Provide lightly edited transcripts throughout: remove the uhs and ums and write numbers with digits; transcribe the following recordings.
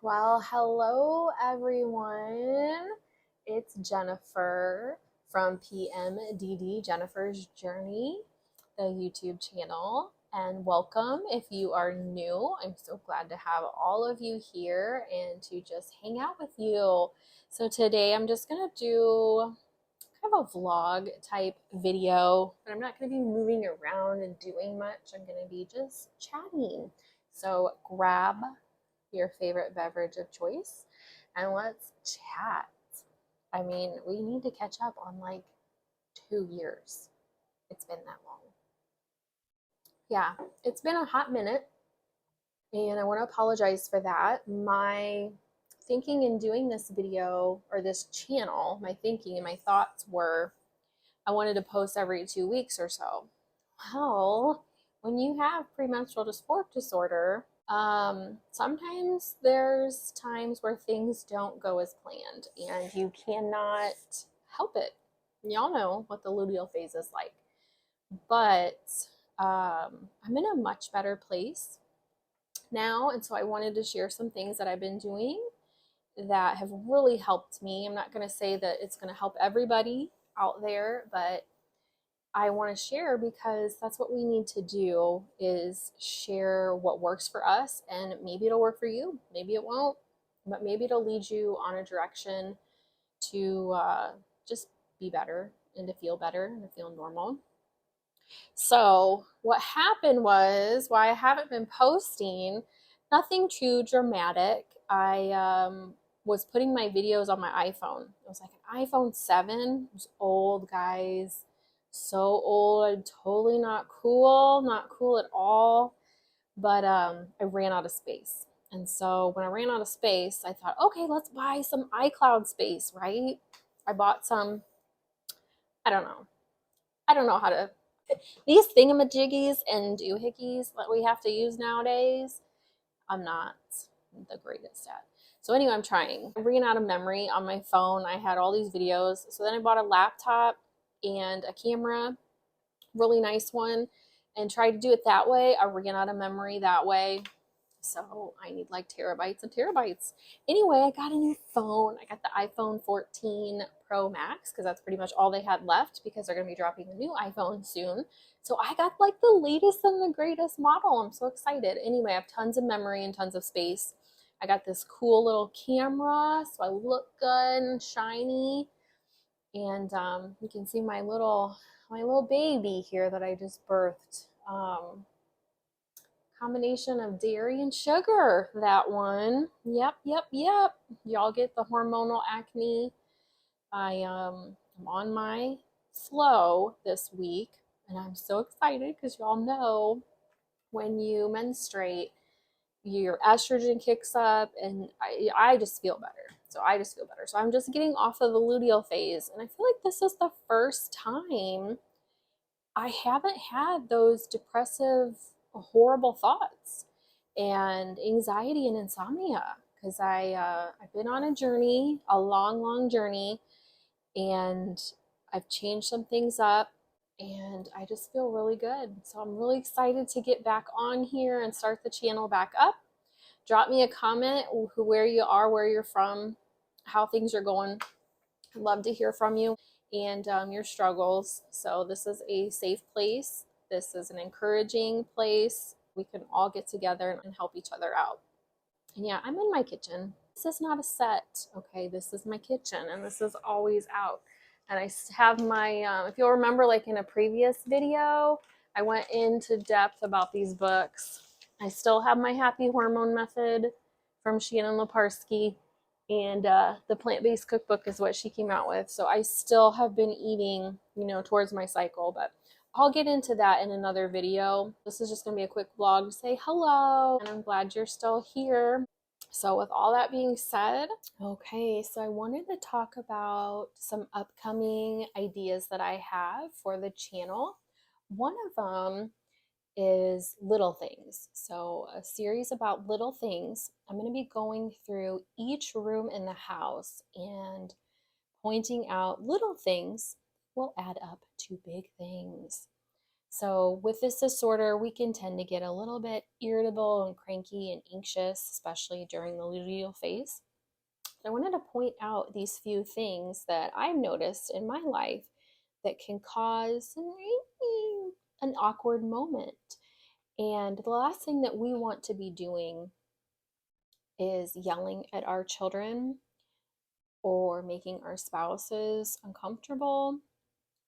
Well, hello everyone. It's Jennifer from PMDD, Jennifer's Journey, the YouTube channel. And welcome if you are new. I'm so glad to have all of you here and to just hang out with you. So today I'm just going to do kind of a vlog type video, but I'm not going to be moving around and doing much. I'm going to be just chatting. So grab your favorite beverage of choice and let's chat. I mean, we need to catch up on like 2 years. It's been that long. Yeah, it's been a hot minute, and I want to apologize for that. My thinking in doing this video or this channel, my thinking and my thoughts were I wanted to post every 2 weeks or so. Well, when you have premenstrual dysphoric disorder, sometimes there's times where things don't go as planned and you cannot help it. Y'all know what the luteal phase is like. But I'm in a much better place now, and so I wanted to share some things that I've been doing that have really helped me. I'm not going to say that it's going to help everybody out there, but I want to share because that's what we need to do is share what works for us, and maybe it'll work for you, maybe it won't, but maybe it'll lead you on a direction to just be better and to feel better and to feel normal. So what happened was, why I haven't been posting, nothing too dramatic. I was putting my videos on my iPhone. It was like an iPhone 7. It was old, guys. So old. Totally not cool at all. But I ran out of space. And so when I ran out of space, I thought, okay, let's buy some iCloud space, right? I bought some, I don't know. I don't know how to these thingamajiggies and doohickeys that we have to use nowadays, I'm not the greatest at. So anyway, I'm trying. I'm ran out of memory on my phone. I had all these videos. So then I bought a laptop and a camera, really nice one, and tried to do it that way. I ran out of memory that way. So I need like terabytes and terabytes. Anyway, I got a new phone. I got the iPhone 14 Pro Max because that's pretty much all they had left because they're going to be dropping a new iPhone soon. So I got like the latest and the greatest model. I'm so excited. Anyway, I have tons of memory and tons of space. I got this cool little camera, so I look good and shiny. And you can see my little baby here that I just birthed. Combination of dairy and sugar, that one. Yep. Y'all get the hormonal acne. I'm on my flow this week, and I'm so excited because y'all know when you menstruate, your estrogen kicks up, and I just feel better. So I just feel better. So I'm just getting off of the luteal phase, and I feel like this is the first time I haven't had those depressive, horrible thoughts and anxiety and insomnia because I've been on a journey, a long journey, and I've changed some things up, and I just feel really good. So I'm really excited to get back on here and start the channel back up. Drop me a comment where you are, where you're from, how things are going. I'd love to hear from you and your struggles. So this is a safe place. This is an encouraging place. We can all get together and help each other out. And yeah, I'm in my kitchen. This is not a set, okay? This is my kitchen, and this is always out. And I have my, if you'll remember, like in a previous video, I went into depth about these books. I still have my Happy Hormone Method from Shannon Leparsky, and the plant-based cookbook is what she came out with. So I still have been eating, towards my cycle, but I'll get into that in another video. This is just going to be a quick vlog to say hello, and I'm glad you're still here. So with all that being said, okay, so I wanted to talk about some upcoming ideas that I have for the channel. One of them is little things. So a series about little things. I'm going to be going through each room in the house and pointing out little things will add up to big things. So, with this disorder, we can tend to get a little bit irritable and cranky and anxious, especially during the luteal phase. I wanted to point out these few things that I've noticed in my life that can cause an awkward moment. And the last thing that we want to be doing is yelling at our children or making our spouses uncomfortable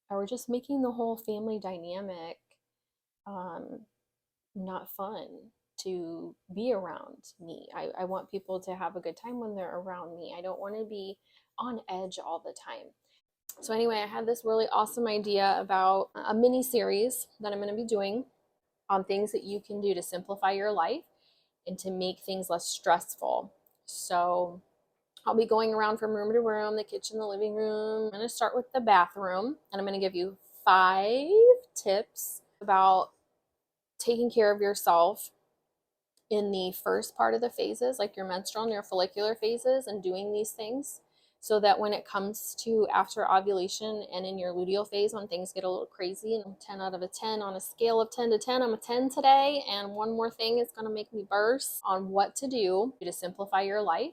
or just making the whole family dynamic um, not fun to be around me. I want people to have a good time when they're around me. I don't want to be on edge all the time. So, anyway, I had this really awesome idea about a mini series that I'm going to be doing on things that you can do to simplify your life and to make things less stressful. So, I'll be going around from room to room, the kitchen, the living room. I'm going to start with the bathroom, and I'm going to give you 5 tips about taking care of yourself in the first part of the phases, like your menstrual and your follicular phases, and doing these things so that when it comes to after ovulation and in your luteal phase, when things get a little crazy, and 10 out of a 10 on a scale of 10 to 10, I'm a 10 today. And one more thing is going to make me burst on what to do to simplify your life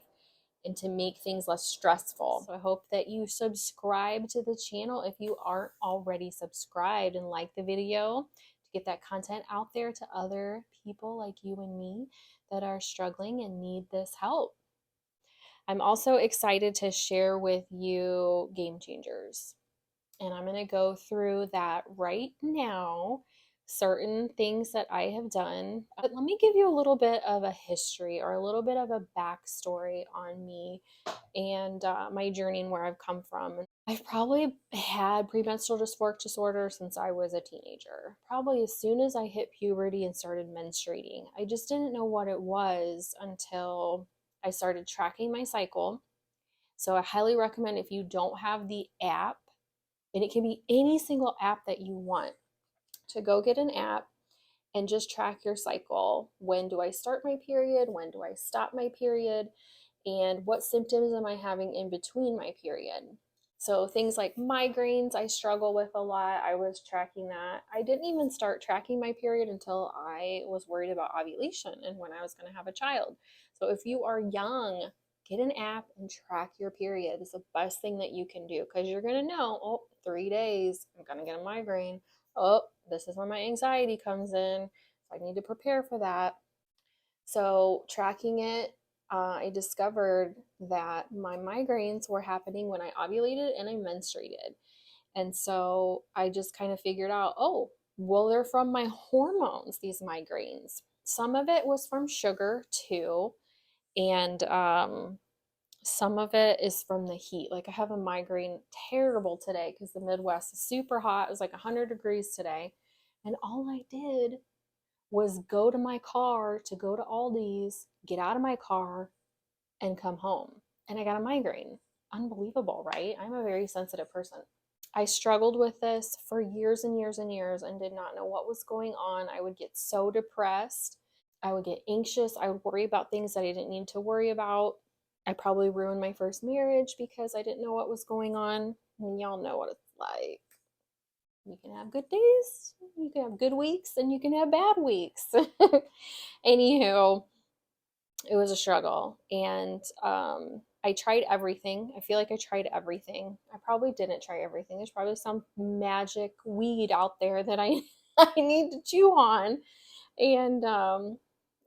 and to make things less stressful. So I hope that you subscribe to the channel if you aren't already subscribed, and like the video to get that content out there to other people like you and me that are struggling and need this help. I'm also excited to share with you game changers. And I'm going to go through that right now, certain things that I have done. But let me give you a little bit of a history or a little bit of a backstory on me and my journey and where I've come from. I've probably had premenstrual dysphoric disorder since I was a teenager. Probably as soon as I hit puberty and started menstruating. I just didn't know what it was until I started tracking my cycle. So I highly recommend, if you don't have the app, and it can be any single app that you want, to go get an app and just track your cycle. When do I start my period? When do I stop my period? And what symptoms am I having in between my period? So things like migraines, I struggle with a lot. I was tracking that. I didn't even start tracking my period until I was worried about ovulation and when I was going to have a child. So if you are young, get an app and track your period. It's the best thing that you can do, because you're going to know, oh, 3 days, I'm going to get a migraine. Oh, this is where my anxiety comes in. So I need to prepare for that. So tracking it, I discovered that my migraines were happening when I ovulated and I menstruated. And so I just kind of figured out, oh, well, they're from my hormones, these migraines. Some of it was from sugar too. And some of it is from the heat. Like, I have a migraine terrible today because the Midwest is super hot. It was like 100 degrees today. And all I did was go to my car to go to Aldi's, get out of my car, and come home. And I got a migraine. Unbelievable, right? I'm a very sensitive person. I struggled with this for years and years and years and did not know what was going on. I would get so depressed. I would get anxious. I would worry about things that I didn't need to worry about. I probably ruined my first marriage because I didn't know what was going on. And y'all know what it's like. You can have good days, you can have good weeks, and you can have bad weeks. Anywho, it was a struggle. And I tried everything. I feel like I tried everything. I probably didn't try everything. There's probably some magic weed out there that I, I need to chew on, and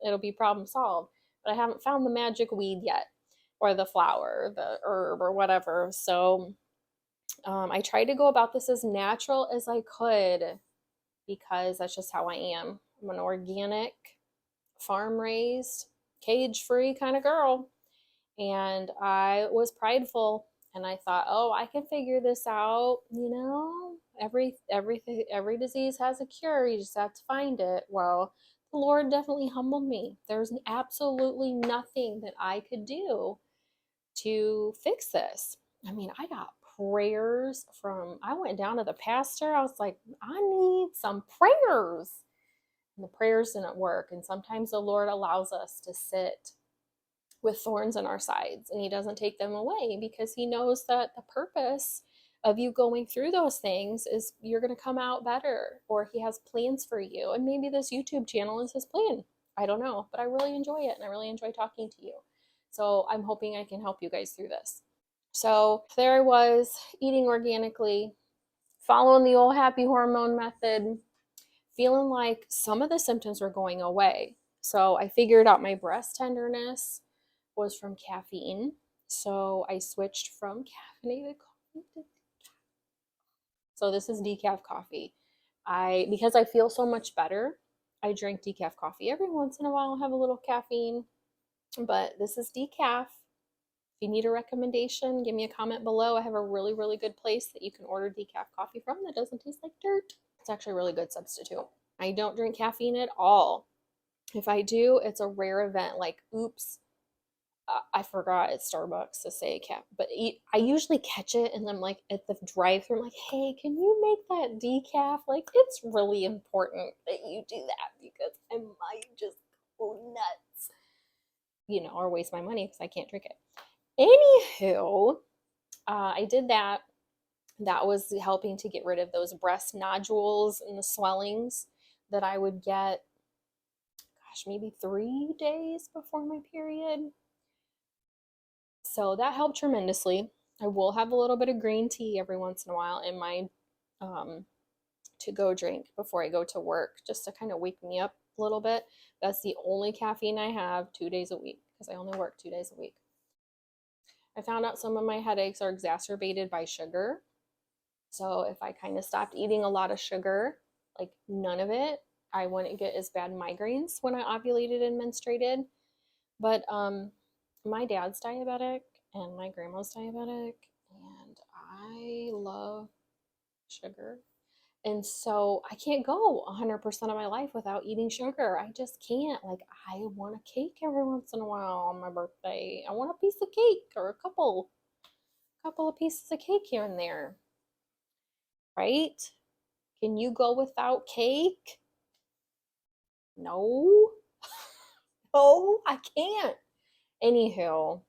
it'll be problem solved. But I haven't found the magic weed yet, or the flower, the herb, or whatever. So I tried to go about this as natural as I could, because that's just how I am. I'm an organic, farm raised, cage free kind of girl. And I was prideful, and I thought, oh, I can figure this out. Every disease has a cure. You just have to find it. Well, the Lord definitely humbled me. There's absolutely nothing that I could do to fix this. I mean, I got prayers I went down to the pastor. I was like, I need some prayers. And the prayers didn't work. And sometimes the Lord allows us to sit with thorns in our sides, and he doesn't take them away, because he knows that the purpose of you going through those things is you're going to come out better, or he has plans for you. And maybe this YouTube channel is his plan. I don't know, but I really enjoy it and I really enjoy talking to you. So I'm hoping I can help you guys through this. So there I was, eating organically, following the old happy hormone method, feeling like some of the symptoms were going away. So I figured out my breast tenderness was from caffeine. So I switched from caffeinated coffee to, so this is decaf coffee. Because I feel so much better, I drink decaf coffee. Every once in a while I'll have a little caffeine, but this is decaf. If you need a recommendation, give me a comment below. I have a really, really good place that you can order decaf coffee from that doesn't taste like dirt. It's actually a really good substitute. I don't drink caffeine at all. If I do, it's a rare event, like, oops, I forgot at Starbucks to say cap. But I usually catch it and I'm like at the drive-thru, I'm like, hey, can you make that decaf? Like, it's really important that you do that because I might just go nuts, or waste my money because I can't drink it. Anywho, I did that. That was helping to get rid of those breast nodules and the swellings that I would get, gosh, maybe 3 days before my period. So that helped tremendously. I will have a little bit of green tea every once in a while in my to go drink before I go to work, just to kind of wake me up a little bit. That's the only caffeine I have 2 days a week because I only work 2 days a week. I found out some of my headaches are exacerbated by sugar. So if I kind of stopped eating a lot of sugar, like none of it, I wouldn't get as bad migraines when I ovulated and menstruated. But my dad's diabetic and my grandma's diabetic, and I love sugar. And so I can't go 100% of my life without eating sugar. I just can't. Like, I want a cake every once in a while on my birthday. I want a piece of cake or a couple of pieces of cake here and there. Right? Can you go without cake? No. No, I can't. Anywho,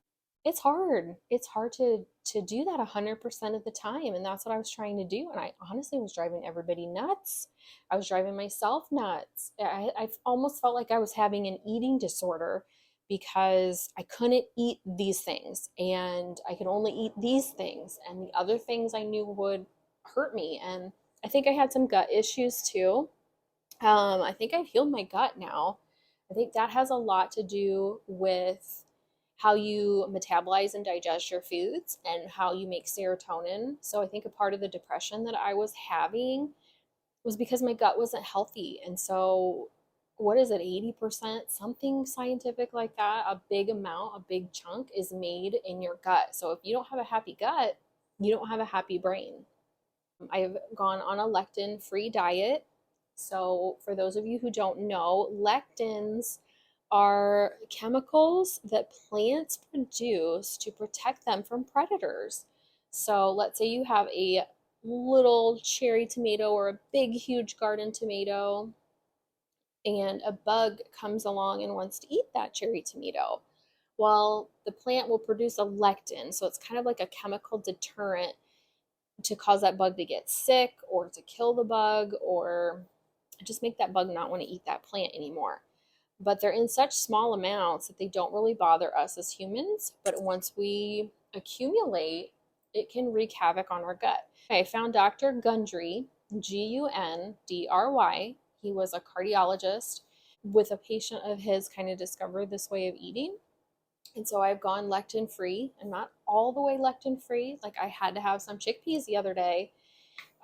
it's hard. It's hard to do that 100% of the time, and that's what I was trying to do. And I honestly was driving everybody nuts. I was driving myself nuts. I almost felt like I was having an eating disorder because I couldn't eat these things, and I could only eat these things, and the other things I knew would hurt me. And I think I had some gut issues too. I think I've healed my gut now. I think that has a lot to do with how you metabolize and digest your foods and how you make serotonin. So I think a part of the depression that I was having was because my gut wasn't healthy. And so, what is it, 80%, something scientific like that? A big amount, a big chunk is made in your gut. So if you don't have a happy gut, you don't have a happy brain. I've gone on a lectin free diet. So, for those of you who don't know, lectins are chemicals that plants produce to protect them from predators. So, let's say you have a little cherry tomato or a big, huge garden tomato, and a bug comes along and wants to eat that cherry tomato. Well, the plant will produce a lectin. So, it's kind of like a chemical deterrent to cause that bug to get sick or to kill the bug or just make that bug not want to eat that plant anymore. But they're in such small amounts that they don't really bother us as humans. But once we accumulate, it can wreak havoc on our gut. I found Dr. Gundry, Gundry. He was a cardiologist. With a patient of his, kind of discovered this way of eating. And so I've gone lectin free. I'm not all the way lectin free. Like, I had to have some chickpeas the other day.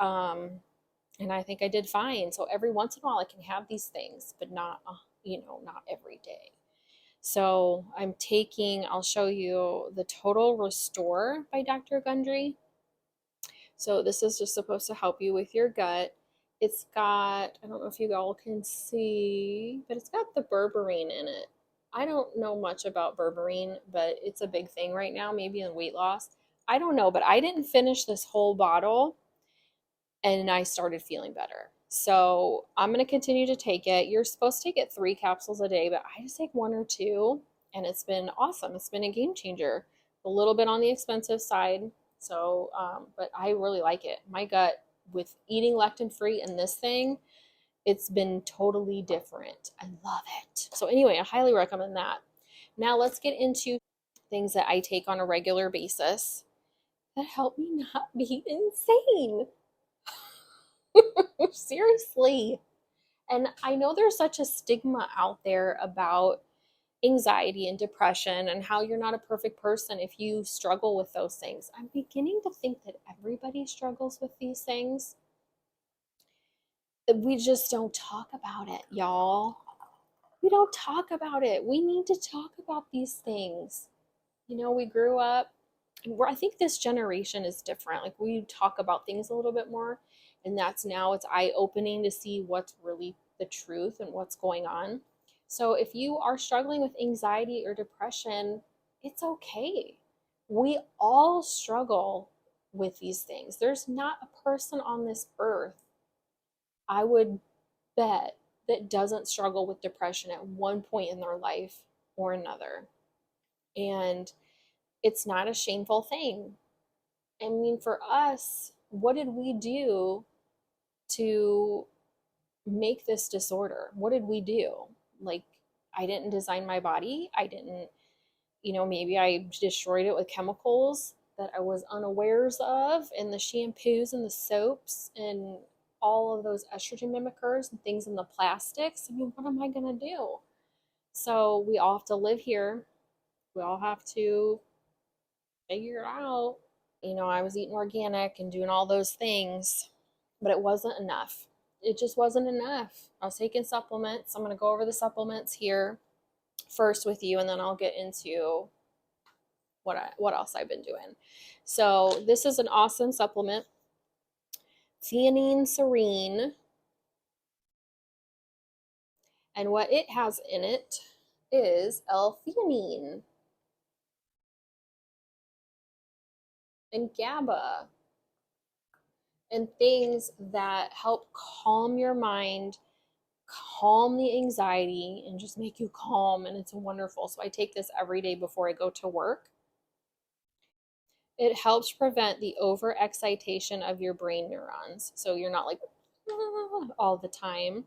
And I think I did fine. So every once in a while I can have these things, but not, not every day. So I'll show you the Total Restore by Dr. Gundry. So this is just supposed to help you with your gut. It's got, I don't know if you all can see, but it's got the berberine in it. I don't know much about berberine, but it's a big thing right now, maybe in weight loss. I don't know, but I didn't finish this whole bottle and I started feeling better. So I'm going to continue to take it. You're supposed to get 3 capsules a day, but I just take 1 or 2, and it's been awesome. It's been a game changer. A little bit on the expensive side. So, but I really like it. My gut with eating lectin free and this thing, it's been totally different. I love it. So, anyway, I highly recommend that. Now, let's get into things that I take on a regular basis that help me not be insane. Seriously. And I know there's such a stigma out there about anxiety and depression and how you're not a perfect person if you struggle with those things. I'm beginning to think that everybody struggles with these things. That we just don't talk about it, y'all. We don't talk about it. We need to talk about these things. We grew up, I think this generation is different. Like we talk about things a little bit more, and that's now it's eye opening to see what's really the truth and what's going on. So if you are struggling with anxiety or depression, it's okay. We all struggle with these things. There's not a person on this earth, I would bet, that doesn't struggle with depression at one point in their life or another. And it's not a shameful thing. I mean, for us, what did we do to make this disorder? What did we do? Like, I didn't design my body. I didn't, maybe I destroyed it with chemicals that I was unawares of, and the shampoos and the soaps and all of those estrogen mimickers and things in the plastics. I mean, what am I going to do? So we all have to live here. We all have to figure it out. I was eating organic and doing all those things, but it wasn't enough. It just wasn't enough. I was taking supplements. I'm going to go over the supplements here first with you, and then I'll get into what else I've been doing. So this is an awesome supplement, Theanine Serene, and what it has in it is L-theanine and GABA and things that help calm your mind, calm the anxiety, and just make you calm. And it's wonderful. So I take this every day before I go to work. It helps prevent the overexcitation of your brain neurons. So you're not like all the time.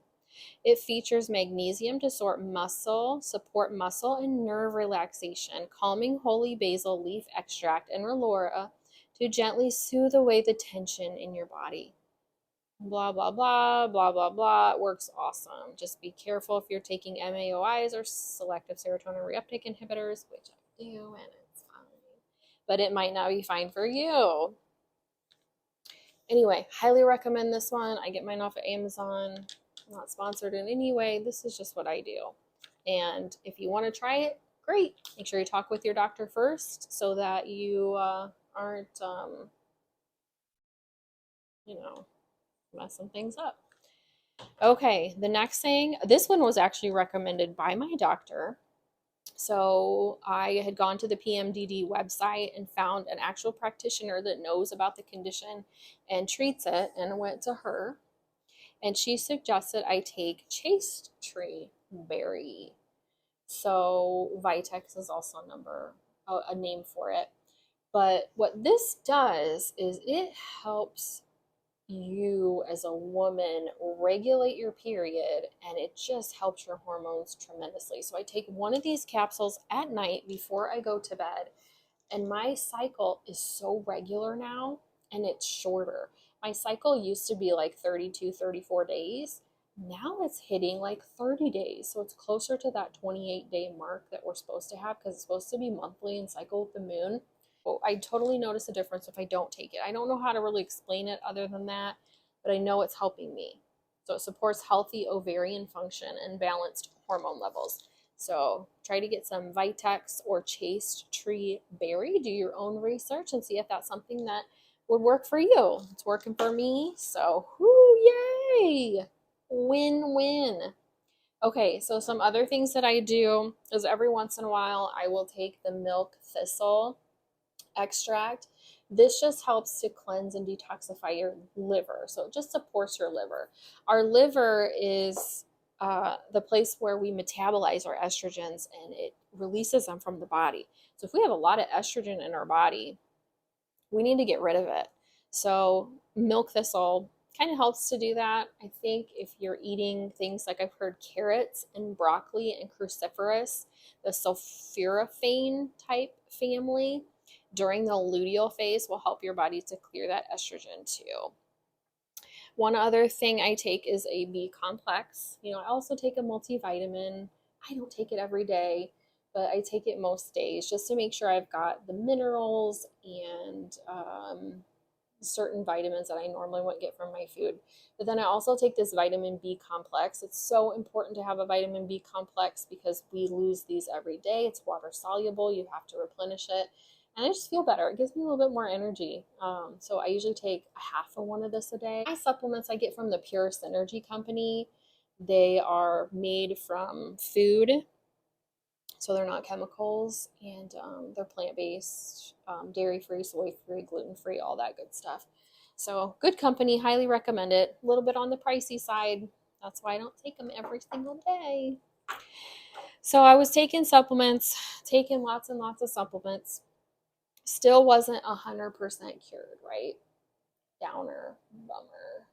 It features magnesium to support muscle and nerve relaxation, calming holy basil leaf extract and relora to gently soothe away the tension in your body. Blah, blah, blah, blah, blah, blah. It works awesome. Just be careful if you're taking MAOIs or selective serotonin reuptake inhibitors, which I do, and it's fine. But it might not be fine for you. Anyway, highly recommend this one. I get mine off of Amazon. I'm not sponsored in any way. This is just what I do. And if you want to try it, great. Make sure you talk with your doctor first so that you aren't, messing things up. Okay, the next thing, this one was actually recommended by my doctor. So I had gone to the PMDD website and found an actual practitioner that knows about the condition and treats it, and I went to her, and she suggested I take chaste tree berry. So Vitex is also a name for it. But what this does is it helps you as a woman regulate your period, and it just helps your hormones tremendously. So I take one of these capsules at night before I go to bed, and my cycle is so regular now, and it's shorter. My cycle used to be like 32, 34 days. Now it's hitting like 30 days. So it's closer to that 28-day mark that we're supposed to have, because it's supposed to be monthly and cycle with the moon. I totally notice a difference if I don't take it. I don't know how to really explain it other than that, but I know it's helping me. So it supports healthy ovarian function and balanced hormone levels. So try to get some Vitex or chaste tree berry. Do your own research and see if that's something that would work for you. It's working for me. So, yay! Win-win. Okay, so some other things that I do is every once in a while I will take the milk thistle extract. This just helps to cleanse and detoxify your liver. So it just supports your liver. Our liver is the place where we metabolize our estrogens, and it releases them from the body. So if we have a lot of estrogen in our body, we need to get rid of it. So milk thistle kind of helps to do that. I think if you're eating things like I've heard carrots and broccoli and cruciferous, the sulforaphane type family during the luteal phase will help your body to clear that estrogen too. One other thing I take is a B complex. I also take a multivitamin. I don't take it every day, but I take it most days just to make sure I've got the minerals and certain vitamins that I normally wouldn't get from my food. But then I also take this vitamin B complex. It's so important to have a vitamin B complex because we lose these every day. It's water soluble. You have to replenish it. And I just feel better. It gives me a little bit more energy. So I usually take a half of one of this a day. My supplements I get from the Pure Synergy company. They are made from food, so they're not chemicals, and they're plant-based, dairy-free, soy-free, gluten-free, all that good stuff. So good company, highly recommend it. A little bit on the pricey side. That's why I don't take them every single day. So I was taking supplements, taking lots and lots of supplements. Still wasn't 100% cured, right? Downer, bummer.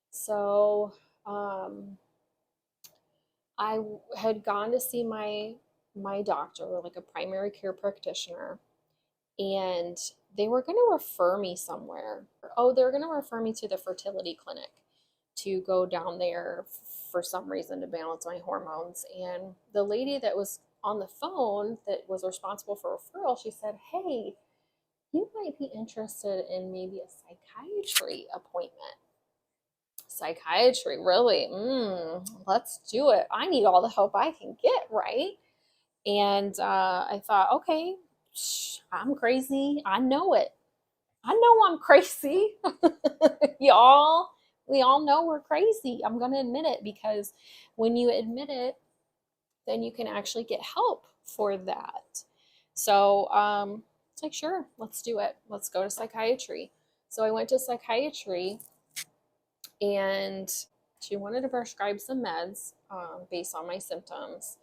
So I had gone to see my doctor, like a primary care practitioner, and they were going to refer me somewhere. Oh, they were going to refer me to the fertility clinic to go down there for some reason to balance my hormones. And the lady that was on the phone that was responsible for referral, she said, "Hey, you might be interested in maybe a psychiatry appointment." Psychiatry, really? Let's do it. I need all the help I can get, right? And I thought, okay, I'm crazy. I know it. I know I'm crazy. Y'all, we all know we're crazy. I'm going to admit it because when you admit it, then you can actually get help for that. So it's like, sure, let's do it. Let's go to psychiatry. So I went to psychiatry and she wanted to prescribe some meds based on my symptoms.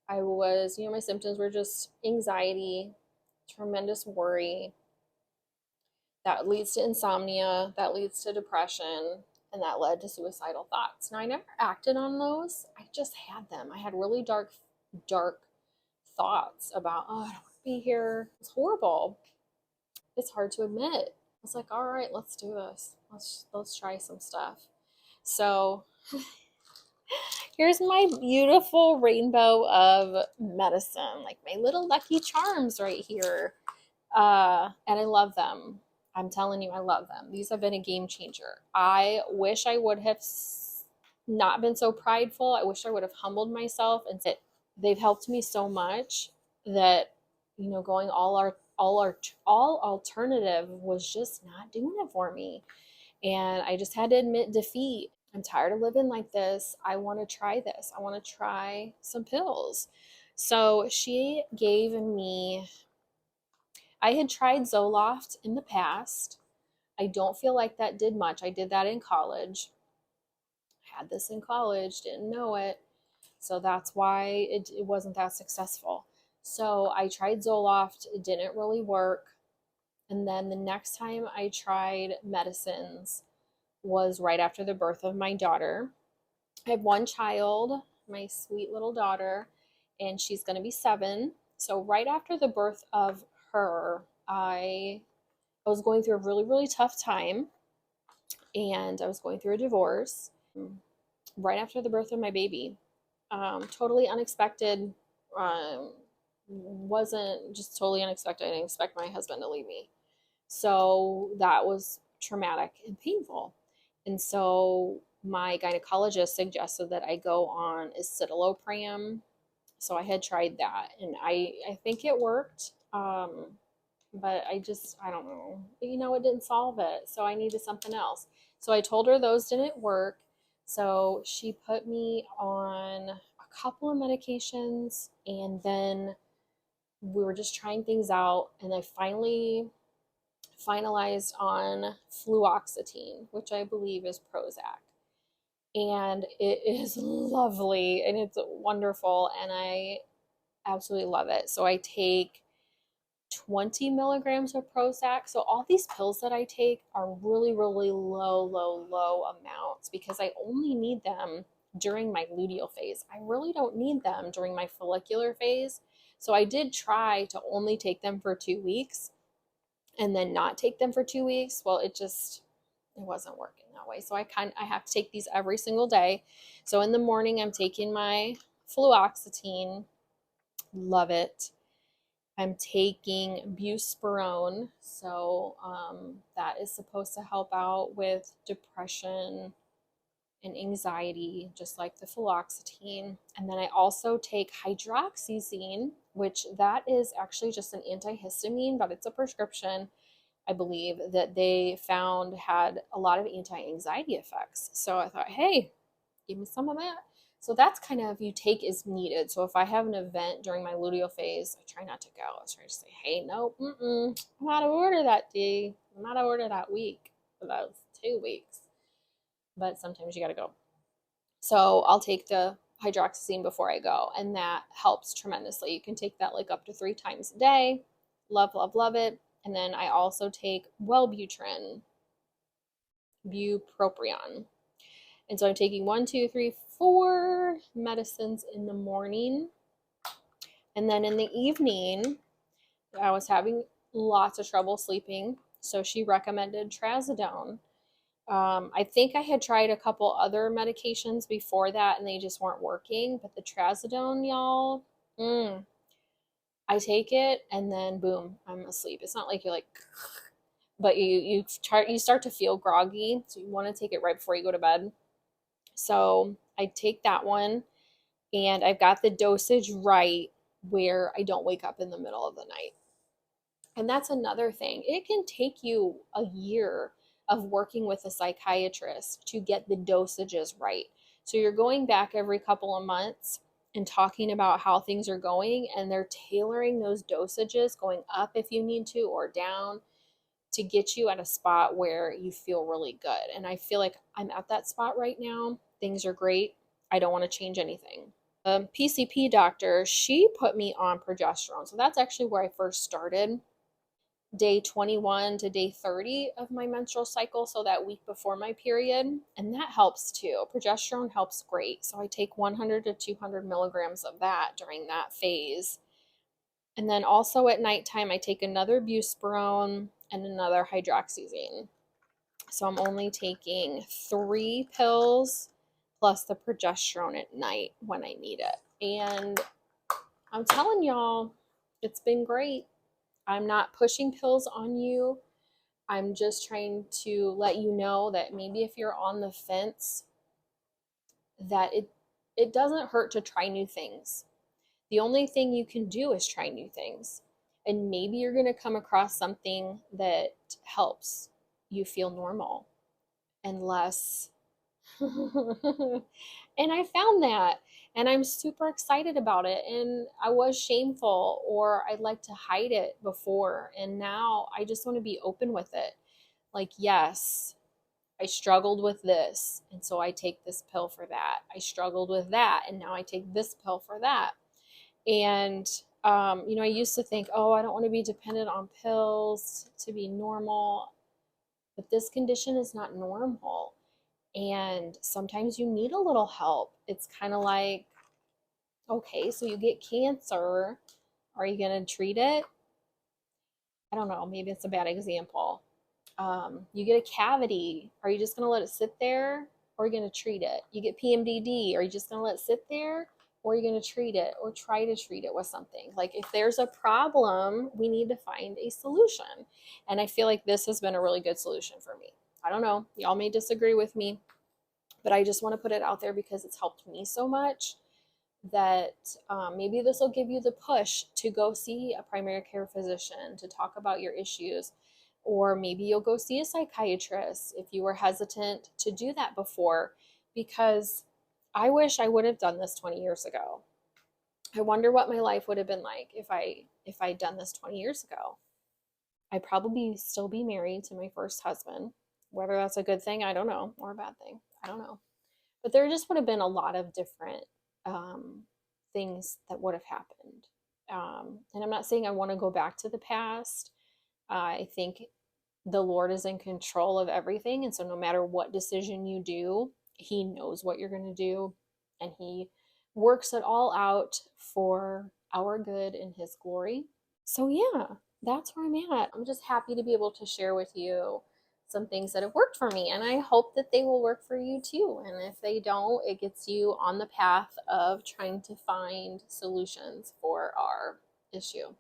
My symptoms were just anxiety, tremendous worry. That leads to insomnia, that leads to depression, and that led to suicidal thoughts. Now, I never acted on those. I just had them. I had really dark thoughts about, oh, I don't want to be here. It's horrible. It's hard to admit. I was like, all right, let's do this. Let's try some stuff. So here's my beautiful rainbow of medicine, like my little Lucky Charms right here. And I love them. I'm telling you, I love them. These have been a game changer. I wish I would have not been so prideful. I wish I would have humbled myself and said they've helped me so much that going all alternative was just not doing it for me. And I just had to admit defeat. I'm tired of living like this. I want to try this. I want to try some pills. So she gave me, I had tried Zoloft in the past. I don't feel like that did much. I did that in college. I had this in college, didn't know it. So that's why it wasn't that successful. So I tried Zoloft. It didn't really work. And then the next time I tried medicines was right after the birth of my daughter. I have one child, my sweet little daughter, and she's going to be 7. So right after the birth of her, I was going through a really, really tough time, and I was going through a divorce right after the birth of my baby. Totally unexpected. Wasn't just totally unexpected. I didn't expect my husband to leave me. So that was traumatic and painful. And so my gynecologist suggested that I go on escitalopram. So I had tried that, and I think it worked. But I don't know. It didn't solve it. So I needed something else. So I told her those didn't work. So she put me on a couple of medications, and then we were just trying things out. And I finally finalized on fluoxetine, which I believe is Prozac. And it is lovely and it's wonderful, and I absolutely love it. So I take 20 milligrams of Prozac. So all these pills that I take are really, really low amounts because I only need them during my luteal phase. I really don't need them during my follicular phase. So I did try to only take them for 2 weeks and then not take them for 2 weeks. Well, it wasn't working that way. So I have to take these every single day. So in the morning I'm taking my fluoxetine. Love it. I'm taking buspirone, so that is supposed to help out with depression and anxiety, just like the fluoxetine. And then I also take hydroxyzine, which that is actually just an antihistamine, but it's a prescription, I believe, that they found had a lot of anti-anxiety effects. So I thought, hey, give me some of that. So that's kind of, you take as needed. So if I have an event during my luteal phase, I try not to go. I try to say, hey, no, I'm out of order that day. I'm out of order that week for those 2 weeks. But sometimes you got to go. So I'll take the hydroxyzine before I go, and that helps tremendously. You can take that like up to 3 times a day. Love, love, love it. And then I also take Wellbutrin, bupropion. And so I'm taking 4 medicines in the morning. And then in the evening, I was having lots of trouble sleeping. So she recommended trazodone. I think I had tried a couple other medications before that and they just weren't working. But the trazodone, y'all, I take it and then boom, I'm asleep. It's not like you're like, but you start to feel groggy. So you want to take it right before you go to bed. So I take that one and I've got the dosage right where I don't wake up in the middle of the night. And that's another thing. It can take you a year of working with a psychiatrist to get the dosages right. So you're going back every couple of months and talking about how things are going, and they're tailoring those dosages, going up if you need to or down, to get you at a spot where you feel really good. And I feel like I'm at that spot right now. Things are great. I don't want to change anything. The PCP doctor, she put me on progesterone. So that's actually where I first started. Day 21 to day 30 of my menstrual cycle, so that week before my period. And that helps too. Progesterone helps great. So I take 100 to 200 milligrams of that during that phase. And then also at nighttime, I take another buspirone and another hydroxyzine. So I'm only taking 3 pills plus the progesterone at night when I need it. And I'm telling y'all, it's been great. I'm not pushing pills on you. I'm just trying to let you know that maybe if you're on the fence, that it doesn't hurt to try new things. The only thing you can do is try new things. And maybe you're going to come across something that helps you feel normal and less. And I found that. And I'm super excited about it. And I was shameful or I'd like to hide it before. And now I just want to be open with it. Like, yes, I struggled with this. And so I take this pill for that. I struggled with that. And now I take this pill for that. And, I used to think, oh, I don't want to be dependent on pills to be normal. But this condition is not normal. And sometimes you need a little help. It's kind of like, okay, so you get cancer. Are you going to treat it? I don't know. Maybe it's a bad example. You get a cavity. Are you just going to let it sit there? Or are you going to treat it? You get PMDD. Are you just going to let it sit there? Or are you going to treat it or try to treat it with something? Like, if there's a problem, we need to find a solution. And I feel like this has been a really good solution for me. I don't know. Y'all may disagree with me, but I just want to put it out there because it's helped me so much that maybe this will give you the push to go see a primary care physician to talk about your issues. Or maybe you'll go see a psychiatrist if you were hesitant to do that before, because I wish I would have done this 20 years ago. I wonder what my life would have been like if I'd done this 20 years ago. I'd probably still be married to my first husband. Whether that's a good thing, I don't know, or a bad thing, I don't know. But there just would have been a lot of different things that would have happened. And I'm not saying I want to go back to the past. I think the Lord is in control of everything. And so no matter what decision you do, He knows what you're going to do. And He works it all out for our good and His glory. So, yeah, that's where I'm at. I'm just happy to be able to share with you some things that have worked for me. And I hope that they will work for you too. And if they don't, it gets you on the path of trying to find solutions for our issue.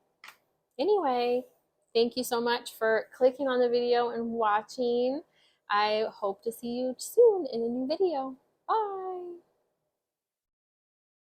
Anyway, thank you so much for clicking on the video and watching. I hope to see you soon in a new video. Bye.